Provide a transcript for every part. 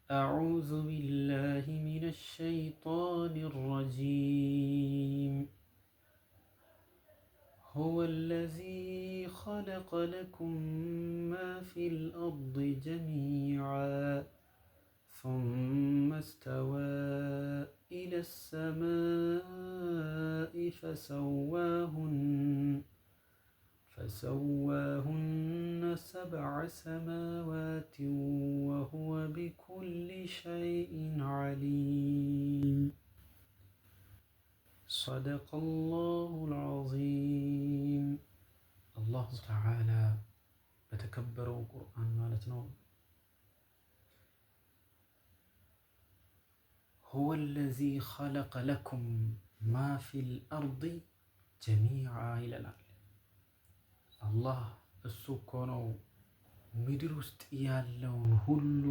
أعوذ بالله من الشيطان الرجيم. هو الذي خلق لكم ما في الأرض جميعا ثم استوى إلى السماء فسواهن سبع سماوات وهو بكل شيء عليم. صدق الله العظيم. الله تعالى بتكبروا قرآن مالتنا هو الذي خلق لكم ما في الأرض جميعا إلى الأرض. الله السكونو ምድር ውስጥ ያለውን ሁሉ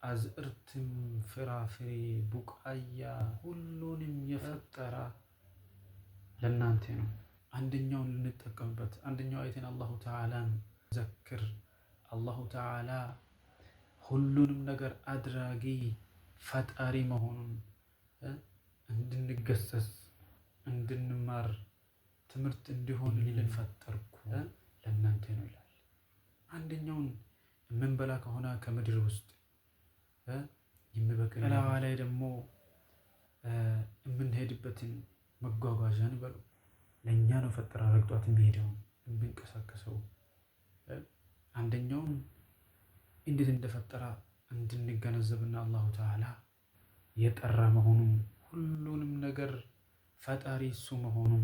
አዝዕርትም፣ ፍራፍሬ፣ ቡቃያ ሁሉንም የፈጠረ ለእናንተ ነው። አንደኛውን ልንጠቀምበት፣ አንደኛው አይተን አላሁ ተዓላን ዘክር። አላሁ ተዓላ ሁሉንም ነገር አድራጊ ፈጣሪ መሆኑን እንድንገሰስ፣ እንድንማር፣ ትምህርት እንዲሆን ሊልን ፈጠርኩ ለእናንተ ነው ይላል። አንደኛውን የምንበላ ከሆነ ከምድር ውስጥ የሚበቅል ላዋ ላይ ደግሞ የምንሄድበትን መጓጓዣን ይበሉ ለእኛ ነው ፈጠራ ረግጧት የሚሄደው የሚንቀሳቀሰው። አንደኛውን እንዴት እንደፈጠራ እንድንገነዘብና አላሁ ተዓላ የጠራ መሆኑን ሁሉንም ነገር ፈጣሪ እሱ መሆኑን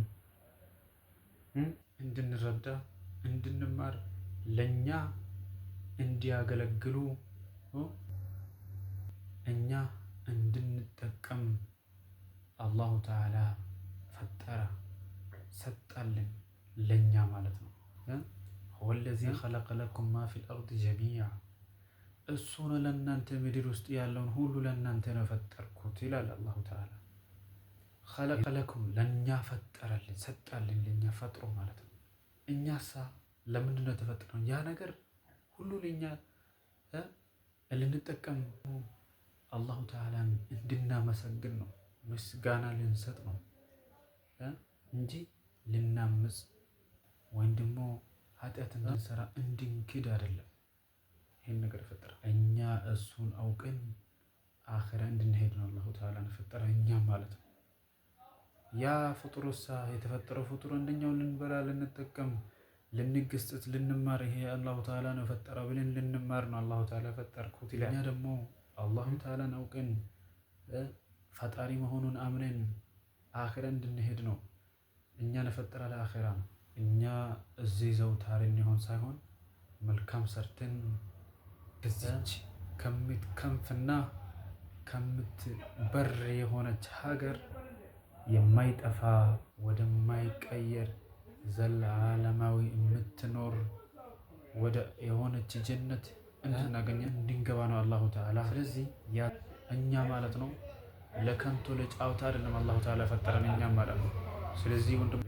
እንድንረዳ እንድንማር ለኛ እንዲያገለግሉ እኛ እንድንጠቀም አላሁ ተዓላ ፈጠረ ሰጣልን ለኛ ማለት ነው። هو الذي خلق لكم ما في الأرض جميعا እሱ ነው ለእናንተ ምድር ውስጥ ያለውን ሁሉ ለእናንተ ነው ፈጠርኩት ይላል አላሁ ተዓላ። خلق لكم ለኛ ፈጠረልን ሰጣልን ለኛ ፈጥሮ ማለት ነው። እኛሳ ለምንድን ነው የተፈጠረው? ያ ነገር ሁሉ ለኛ ልንጠቀም አላሁ ተዓላን እንድናመሰግን ነው፣ ምስጋና ልንሰጥ ነው እንጂ ልናምፅ ወይም ደግሞ ኃጢአት እንድንሰራ እንድንክድ አይደለም። ይህን ነገር ፈጠረ እኛ እሱን አውቀን አኺራ እንድንሄድ ነው አላሁ ተዓላን ፈጠረ እኛ ማለት ነው። ያ ፍጡርሳ የተፈጠረው ፍጡር አንደኛው ልንበላ ልንጠቀም ልንገሰጽ ልንማር ይሄ አላሁ ተዓላ ነው ፈጠረ ብለን ልንማር ነው አላሁ ተዓላ ፈጠርኩት ይላል። እኛ ደግሞ አላሁ ተዓላን አውቀን ፈጣሪ መሆኑን አምነን አኺራ እንድንሄድ ነው። እኛ ለፈጠረ ለአኺራ ነው። እኛ እዚህ ዘውታሪ እንሆን ሳይሆን መልካም ሰርተን ከዚች ከምትከንፍና ከምትበር የሆነች ሀገር የማይጠፋ ወደማይቀየር ዘላለማዊ የምትኖር ወደ የሆነች ጀነት እንድናገኝ እንድንገባ ነው አላሁ ተዓላ። ስለዚህ ያ እኛ ማለት ነው ለከንቱ ለጫውታ አይደለም አላሁ ተዓላ ፈጠረን እኛ ማለት ነው። ስለዚህ ወንድም